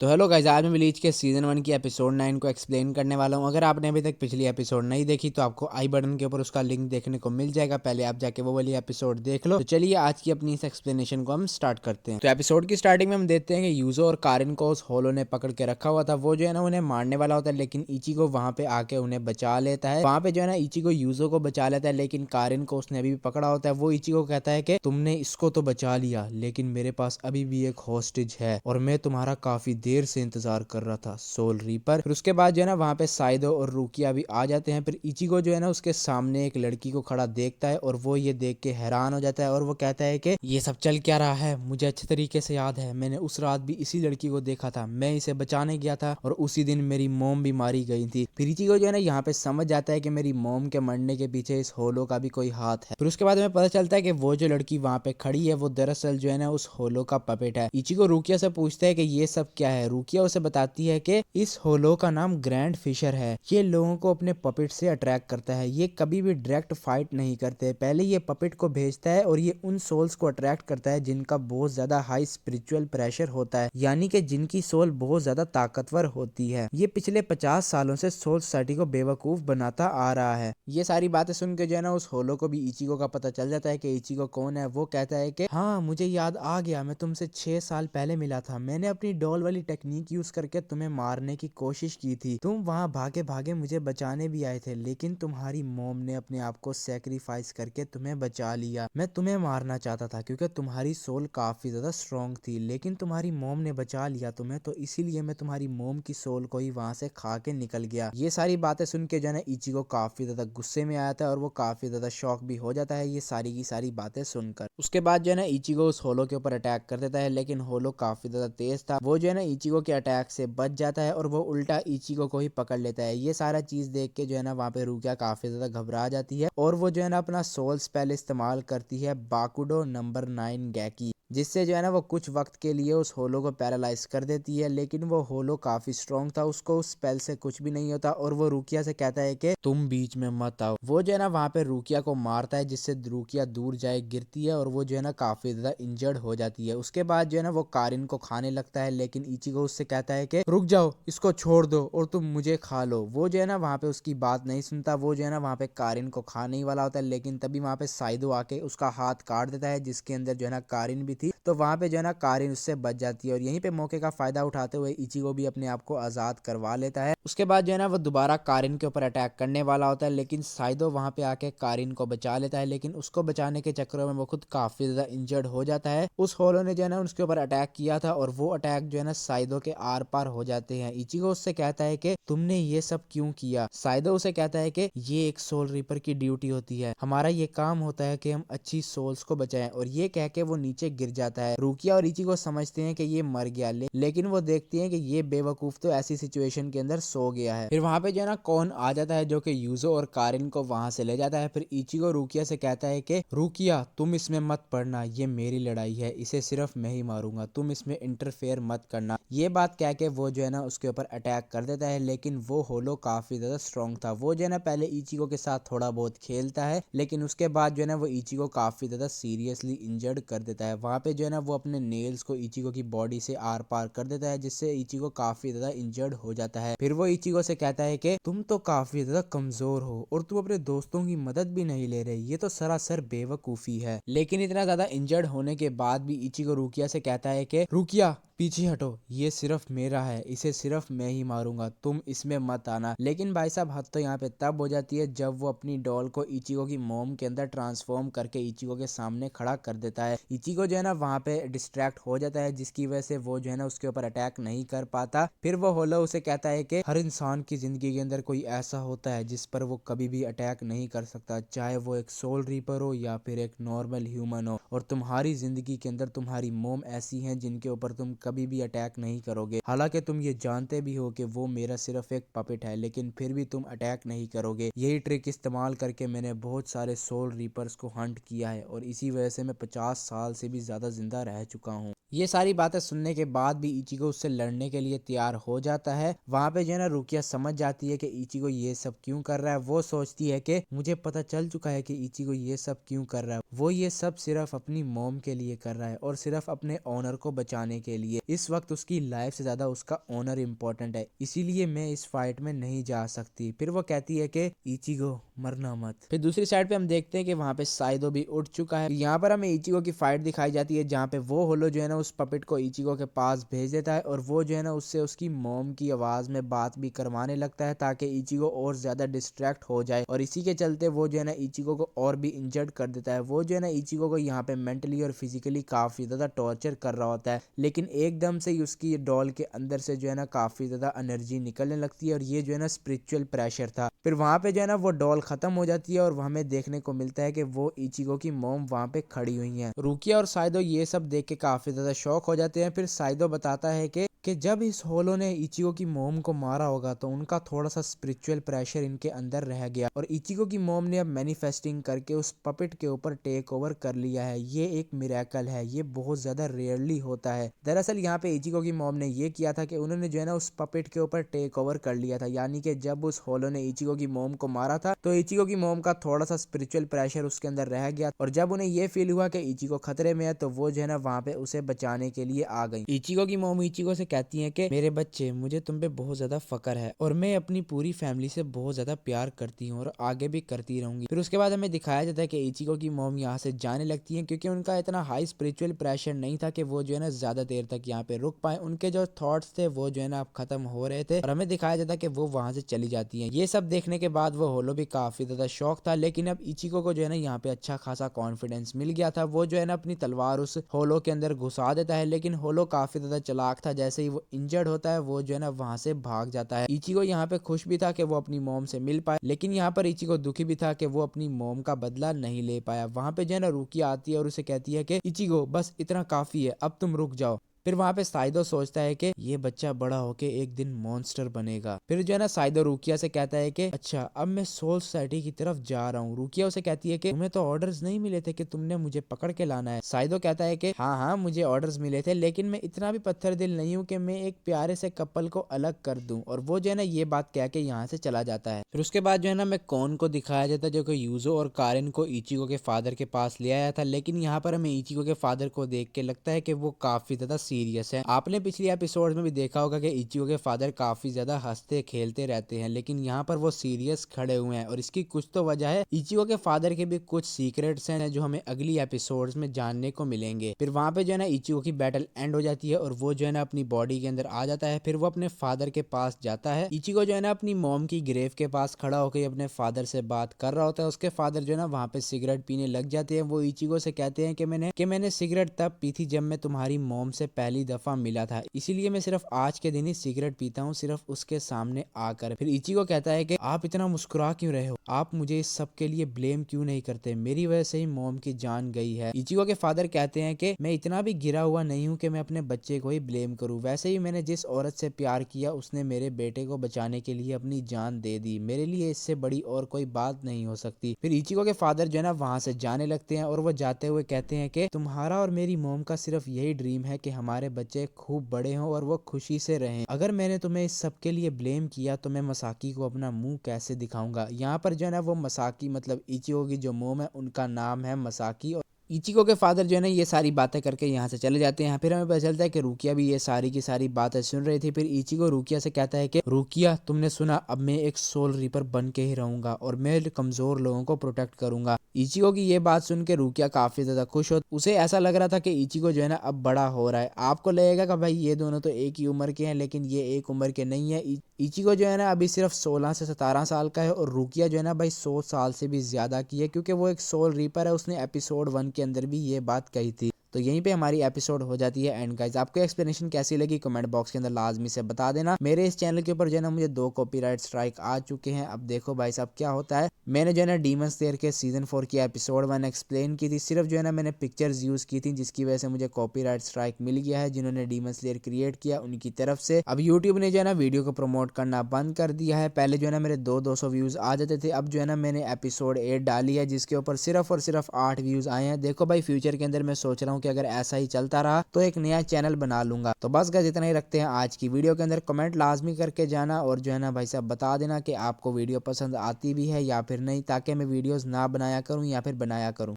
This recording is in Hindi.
तो हेलो गाइस, आज मैं ब्लीच के सीजन 1 की एपिसोड 9 को एक्सप्लेन करने वाला हूं। अगर आपने अभी तक पिछली एपिसोड नहीं देखी तो आपको आई बटन के ऊपर उसका लिंक देखने को मिल जाएगा। पहले आप जाके वो वाली एपिसोड देख लो। तो चलिए आज की अपनी इस एक्सप्लेनेशन को हम स्टार्ट करते हैं। तो एपिसोड की स्टार्टिंग में हम देखते हैं कि यूजो और कारिन को उस होलो ने पकड़ के रखा हुआ था। वो जो है ना उन्हें मारने वाला होता है, लेकिन इचिगो वहां पे आके उन्हें बचा लेता है। वहां पे जो है ना इचिगो यूजो को बचा लेता है, लेकिन कारिन को उसने अभी भी पकड़ा होता है। वो इचिगो कहता है कि तुमने इसको तो बचा लिया, लेकिन मेरे पास अभी भी एक हॉस्टेज है और मैं तुम्हारा काफी देर से इंतजार कर रहा था, सोल रीपर। फिर उसके बाद जो है ना वहाँ पे साइदो और रूकिया भी आ जाते हैं। फिर इचिगो जो है ना उसके सामने एक लड़की को खड़ा देखता है और वो ये देख के हैरान हो जाता है और वो कहता है कि ये सब चल क्या रहा है। मुझे अच्छे तरीके से याद है, मैंने उस रात भी इसी लड़की को देखा था, मैं इसे बचाने गया था और उसी दिन मेरी मोम भी मारी गई थी। फिर इचिगो जो है ना यहाँ पे समझ जाता है कि मेरी मोम के मरने के पीछे इस होलो का भी कोई हाथ है। फिर उसके बाद हमें पता चलता है कि वो जो लड़की वहाँ पे खड़ी है वो दरअसल जो है ना उस होलो का पपेट है। इचिगो रूकिया से पूछता है कि ये सब क्या है। रूकिया उसे बताती है कि इस होलो का नाम ग्रैंड फिशर है। ये लोगों को अपने पपेट से अट्रैक्ट करता है। ये कभी भी डायरेक्ट फाइट नहीं करते, पहले ये पपेट को भेजता है और ये उन सोल्स को अट्रैक्ट करता है जिनका बहुत ज्यादा हाई स्पिरिचुअल प्रेशर होता है, यानी कि जिनकी सोल बहुत ज्यादा ताकतवर होती है। ये पिछले 50 सालों से सोल सोसाइटी को बेवकूफ बनाता आ रहा है। ये सारी बातें सुन के जो है ना उस होलो को भी इचिगो का पता चल जाता है कि इचिगो कौन है। वो कहता है कि हाँ मुझे याद आ गया, मैं तुमसे 6 साल पहले मिला था। मैंने अपनी डॉल वाली टेक्निक यूज करके तुम्हें मारने की कोशिश की थी। तुम वहां भागे भागे मुझे बचाने भी आए थे, लेकिन तुम्हारी मॉम ने अपने आप को सेक्रीफाइस करके तुम्हें बचा लिया। मैं तुम्हें मारना चाहता था क्योंकि तुम्हारी सोल काफी ज्यादा स्ट्रॉन्ग थी, लेकिन तुम्हारी मॉम ने बचा लिया तुम्हें, तो इसीलिए मैं तुम्हारी मॉम की सोल को ही वहां से खा के निकल गया। ये सारी बातें सुन के जो है ना इचिगो काफी ज्यादा गुस्से में आया था और वो काफी ज्यादा शॉक भी हो जाता है ये सारी की सारी बातें सुनकर। उसके बाद जो है ना इचिगो उस होलो के ऊपर अटैक कर देता है, लेकिन होलो काफी ज्यादा तेज था। वो जो है ना इचिगो के अटैक से बच जाता है और वो उल्टा इचिगो को ही पकड़ लेता है। ये सारा चीज देख के जो है ना वहाँ पे रूकिया काफी ज्यादा घबरा जाती है और वो जो है ना अपना सोल स्पेल इस्तेमाल करती है, बाकुडो नंबर 9 गैकी, जिससे जो है ना वो कुछ वक्त के लिए उस होलो को पैरालाइज कर देती है। लेकिन वो होलो काफी स्ट्रॉन्ग था, उसको उस स्पेल से कुछ भी नहीं होता और वो रूकिया से कहता है कि तुम बीच में मत आओ। वो जो है ना वहाँ पे रूकिया को मारता है, जिससे रूकिया दूर जाए गिरती है और वो जो है ना काफी ज्यादा इंजर्ड हो जाती है। उसके बाद जो है ना वो कारिन को खाने लगता है, लेकिन इचिगो उससे कहता है कि रुक जाओ, इसको छोड़ दो और तुम मुझे खा लो। वो जो है ना वहाँ पे उसकी बात नहीं सुनता। वो जो है ना वहाँ पे कारिन को खाने ही वाला होता है, लेकिन तभी वहाँ पे साइदो आके उसका हाथ काट देता है, जिसके अंदर जो है ना कारिन भी थी। तो वहाँ पे जो है ना कारिन उससे बच जाती है और यहीं पे मौके का फायदा उठाते हुए इचिगो भी अपने आप को आजाद करवा लेता है। उसके बाद जो है ना वो दोबारा कारिन के ऊपर अटैक करने वाला होता है, लेकिन साइदो वहाँ पे आके कारिन को बचा लेता है। लेकिन उसको बचाने के चक्करों में वो खुद काफी ज्यादा इंजर्ड हो जाता है। उस होलो ने जो है ना उसके ऊपर अटैक किया था और वो अटैक जो है ना साइदो के आर पार हो जाते हैं। इचिगो उससे कहता है कि तुमने ये सब क्यों किया। साइदो उसे कहता है कि ये एक सोल रीपर की ड्यूटी होती है, हमारा ये काम होता है कि हम अच्छी सोल्स को बचाएं। और ये कह के वो नीचे गिर जाता है। रूकिया और इचिगो समझते हैं कि ये मर गया, लेकिन वो देखते हैं कि ये बेवकूफ तो ऐसी सिचुएशन के अंदर सो गया है। फिर वहां पे जो है ना कौन आ जाता है जो कि यूजो और कारिन को वहां से ले जाता है। फिर इचिगो रूकिया से कहता है कि रूकिया तुम इसमें मत पड़ना, ये मेरी लड़ाई है, इसे सिर्फ मैं ही मारूंगा, तुम इसमें इंटरफेयर मत करना। ये बात कह के वो जो है ना उसके ऊपर अटैक कर देता है, लेकिन वो होलो काफी ज्यादा स्ट्रॉन्ग था। वो जो है ना पहले इचिगो के साथ थोड़ा बहुत खेलता है, लेकिन उसके बाद जो है ना वो इचिगो काफी ज्यादा सीरियसली इंजर्ड कर देता है। वहां पे जो है ना वो अपने नेल्स को इचिगो की बॉडी से आर पार कर देता है, जिससे इचिगो काफी ज्यादा इंजर्ड हो जाता है। फिर वो इचिगो से कहता है कि तुम तो काफी ज्यादा कमजोर हो और तुम अपने दोस्तों की मदद भी नहीं ले रहे, ये तो सरासर बेवकूफी है। लेकिन इतना ज्यादा इंजर्ड होने के बाद भी इचिगो रूकिया से कहता है कि रूकिया पीछे हटो, ये सिर्फ मेरा है, इसे सिर्फ मैं ही मारूंगा, तुम इसमें मत आना। लेकिन भाई साहब हद तो यहाँ पे तब हो जाती है जब वो अपनी डॉल को इचिगो की मोम के अंदर ट्रांसफॉर्म करके इचिगो के सामने खड़ा कर देता है। इचिगो जो है ना वहाँ पे डिस्ट्रैक्ट हो जाता है, जिसकी वजह से वो जो है ना उसके ऊपर अटैक नहीं कर पाता। फिर वो होलो उसे कहता है कि हर इंसान की जिंदगी के अंदर कोई ऐसा होता है जिस पर वो कभी भी अटैक नहीं कर सकता, चाहे वो एक सोल रीपर हो या फिर एक नॉर्मल ह्यूमन हो। और तुम्हारी जिंदगी के अंदर तुम्हारी मोम ऐसी हैं जिनके ऊपर तुम कभी भी अटैक नहीं करोगे। हालांकि तुम ये जानते भी हो कि वो मेरा सिर्फ एक पपेट है, लेकिन फिर भी तुम अटैक नहीं करोगे। यही ट्रिक इस्तेमाल करके मैंने बहुत सारे सोल रीपर्स को हंट किया है और इसी वजह से मैं 50 साल से भी ज्यादा जिंदा रह चुका हूँ। ये सारी बातें सुनने के बाद भी इचिगो उससे लड़ने के लिए तैयार हो जाता है। वहां पे जो है ना रुकिया समझ जाती है कि इचिगो ये सब क्यों कर रहा है। वो सोचती है कि मुझे पता चल चुका है कि इचिगो ये सब क्यों कर रहा है। वो ये सब सिर्फ अपनी मॉम के लिए कर रहा है और सिर्फ अपने ऑनर को बचाने के लिए। है। इस वक्त उसकी लाइफ से ज्यादा उसका ऑनर इम्पोर्टेंट है, इसीलिए मैं इस फाइट में नहीं जा सकती। फिर वो कहती है कि इचिगो मरना मत। फिर दूसरी साइड पे हम देखते हैं कि वहाँ पे साइदो भी उठ चुका है। यहाँ पर हमें इचिगो की फाइट दिखाई जाती है जहाँ पे वो होलो जो है ना उस पपेट को इचिगो के पास भेज देता है और वो जो है ना उससे उसकी मॉम की आवाज में बात भी करवाने लगता है ताकि इचिगो और ज्यादा डिस्ट्रैक्ट हो जाए, और इसी के चलते वो जो है ना इचिगो को और भी इंजर्ड कर देता है। वो जो है ना इचिगो को यहाँ पे मेंटली और फिजिकली काफी ज्यादा टॉर्चर कर रहा होता है, लेकिन एकदम से ही उसकी डॉल के अंदर से जो है ना काफी ज्यादा एनर्जी निकलने लगती है और ये जो है ना स्पिरिचुअल प्रेशर था। फिर वहां पे जो है ना वो डॉल खत्म हो जाती है और हमें देखने को मिलता है कि वो इचिगो की मॉम वहां पे खड़ी हुई है। रुकिया और साइदो ये सब देख के काफी ज्यादा शॉक हो जाते हैं। फिर साइदो बताता है कि जब इस होलो ने इचिगो की मॉम को मारा होगा तो उनका थोड़ा सा स्पिरिचुअल प्रेशर इनके अंदर रह गया और इचिगो की मॉम ने अब मैनिफेस्टिंग करके उस पपेट के ऊपर टेक ओवर कर लिया है। ये एक मिरेकल है, ये बहुत ज्यादा रेयरली होता है। दरअसल यहाँ पे इचिगो की मॉम ने ये किया था कि उन्होंने जो है ना उस पपेट के ऊपर टेक ओवर कर लिया था, यानी कि जब उस होलो ने इचिगो की मॉम को मारा था तो इचिगो की मॉम का थोड़ा सा स्पिरिचुअल प्रेशर उसके अंदर रह गया और जब उन्हें ये फील हुआ कि इचिगो खतरे में है तो वो जो है ना वहाँ पे उसे बचाने के लिए आ गई। इचिगो की मॉम इचिगो से कहती है कि मेरे बच्चे, मुझे तुम पे बहुत ज्यादा फक्र है और मैं अपनी पूरी फैमिली से बहुत ज्यादा प्यार करती हूँ और आगे भी करती रहूंगी। फिर उसके बाद हमें दिखाया जाता है कि इचिगो की मॉम यहाँ से जाने लगती है क्योंकि उनका इतना हाई स्पिरिचुअल प्रेशर नहीं था कि वो जो है ना ज्यादा देर तक यहाँ पे रुक पाए। उनके जो थॉट्स थे वो जो है ना अब खत्म हो रहे थे और हमें दिखाया जाता है कि वो वहां से चली जाती है। ये सब देखने के बाद वो होलो भी काफी ज्यादा शौक था, लेकिन अब इचिगो को जो है ना यहाँ पे अच्छा खासा कॉन्फिडेंस मिल गया था। वो जो है ना अपनी तलवार उस होलो के अंदर घुसा देता है, लेकिन होलो काफी ज्यादा चालाक था। जैसे ही वो इंजर्ड होता है वो जो है ना वहां से भाग जाता है। इचिगो यहाँ पे खुश भी था कि वो अपनी मॉम से मिल पाए, लेकिन यहाँ पर इचिगो दुखी भी था कि वो अपनी मॉम का बदला नहीं ले पाया। वहां पे जो है ना रुकिया आती है और उसे कहती है कि इचिगो बस इतना काफी है, अब तुम रुक जाओ। फिर वहां पे साइदो सोचता है कि ये बच्चा बड़ा होके एक दिन मॉन्स्टर बनेगा। फिर जो है ना साइदो रुकिया से कहता है कि अच्छा अब मैं सोल सोसाइटी की तरफ जा रहा हूँ। रुकिया उसे कहती है कि तुम्हें तो ऑर्डर्स नहीं मिले थे कि तुमने मुझे पकड़ के लाना है। साइदो कहता है कि हाँ हाँ मुझे ऑर्डर्स मिले थे, लेकिन मैं इतना भी पत्थर दिल नहीं हूँ कि मैं एक प्यारे से कपल को अलग कर दूं। और वो जो है ना ये बात कह के यहाँ से चला जाता है। फिर उसके बाद जो है ना मैं कौन को दिखाया जाता है जो कि यूजो और कारिन को इचिगो के फादर के पास ले आया था, लेकिन यहाँ पर हमें इचिगो के फादर को देख के लगता है कि वो काफी ज्यादा सीरियस है। आपने पिछली एपिसोड में भी देखा होगा कि इचिगो के फादर काफी ज्यादा हंसते खेलते रहते हैं, लेकिन यहाँ पर वो सीरियस खड़े हुए हैं और इसकी कुछ तो वजह है। इचिगो के फादर के भी कुछ सीक्रेट्स हैं जो हमें अगली एपिसोड्स में जानने को मिलेंगे। फिर वहां पे जो है ना इचिगो की बैटल एंड हो जाती है और वो जो है ना अपनी बॉडी के अंदर आ जाता है। फिर वो अपने फादर के पास जाता है। इचिगो जो है ना अपनी मॉम की ग्रेव के पास खड़ा होकर अपने फादर से बात कर रहा होता है। उसके फादर जो है ना वहाँ पे सिगरेट पीने लग जाते हैं। वो इचिगो से कहते हैं कि मैंने सिगरेट तब पी थी जब मैं तुम्हारी मॉम से पहली दफा मिला था, इसीलिए मैं सिर्फ आज के दिन ही सिगरेट पीता हूँ, सिर्फ उसके सामने आकर। फिर इचिगो कहता है कि आप इतना मुस्कुरा क्यों रहे हो, आप मुझे इस सब के लिए ब्लेम क्यों नहीं करते, मेरी वजह से ही मॉम की जान गई है। इचिगो के फादर कहते हैं कि मैं इतना भी गिरा हुआ नहीं हूँ कि मैं अपने बच्चे को ही ब्लेम करूँ, वैसे ही मैंने जिस औरत से प्यार किया उसने मेरे बेटे को बचाने के लिए अपनी जान दे दी, मेरे लिए इससे बड़ी और कोई बात नहीं हो सकती। फिर इचिगो के फादर जो है ना वहां से जाने लगते हैं और वो जाते हुए कहते हैं कि तुम्हारा और मेरी मॉम का सिर्फ यही ड्रीम है कि हमारे बच्चे खूब बड़े हों और वो खुशी से रहें। अगर मैंने तुम्हें इस सब के लिए ब्लेम किया तो मैं मसाकी को अपना मुंह कैसे दिखाऊंगा। यहाँ पर जो है ना वो मसाकी मतलब इचिगो की जो मॉम है उनका नाम है मसाकी। और इचिगो के फादर जो है ना ये सारी बातें करके यहाँ से चले जाते हैं। फिर हमें पता चलता है कि रुकिया भी ये सारी की सारी बातें सुन रही थी। फिर इचिगो रुकिया से कहता है कि रुकिया तुमने सुना, अब मैं एक सोल रीपर बन के ही रहूंगा और मैं कमजोर लोगों को प्रोटेक्ट करूंगा। इचिगो की ये बात सुन के रुकिया काफी ज्यादा खुश हो, उसे ऐसा लग रहा था कि इचिगो जो है ना अब बड़ा हो रहा है। आपको लगेगा कि भाई ये दोनों तो एक ही उम्र के हैं, लेकिन ये एक उम्र के नहीं है। इचिगो जो है ना अभी सिर्फ 16 से 17 साल का है और रुकिया जो है ना भाई 100 साल से भी ज्यादा की है, क्योंकि वो एक सोल रीपर है। उसने एपिसोड 1 के अंदर भी ये बात कही थी। तो यहीं पे हमारी एपिसोड हो जाती है एंड गाइस। आपको एक्सप्लेनेशन कैसी लगी कमेंट बॉक्स के अंदर लाजमी से बता देना। मेरे इस चैनल के ऊपर जो है ना मुझे 2 कॉपीराइट स्ट्राइक आ चुके हैं। अब देखो भाई साहब क्या होता है। मैंने जो है ना डीमन स्लेयर के सीजन 4 की एपिसोड 1 एक्सप्लेन की थी, सिर्फ जो है ना मैंने पिक्चर्स यूज की थी, जिसकी वजह से मुझे कॉपीराइट स्ट्राइक मिल गया है। जिन्होंने डीमन स्लेयर क्रिएट किया उनकी तरफ से अब यूट्यूब ने जो है ना वीडियो को प्रमोट करना बंद कर दिया है। पहले जो है ना मेरे 200 व्यूज आ जाते थे, अब जो है ना मैंने एपिसोड 8 डाली है जिसके ऊपर सिर्फ और सिर्फ 8 व्यूज आए हैं। देखो भाई फ्यूचर के अंदर मैं सोच रहा हूँ कि अगर ऐसा ही चलता रहा तो एक नया चैनल बना लूंगा। तो बस गाइस इतना ही रखते हैं आज की वीडियो के अंदर। कमेंट लाजमी करके जाना और जो है ना भाई साहब बता देना कि आपको वीडियो पसंद आती भी है या फिर नहीं, ताकि मैं वीडियोस ना बनाया करूं या फिर बनाया करूं।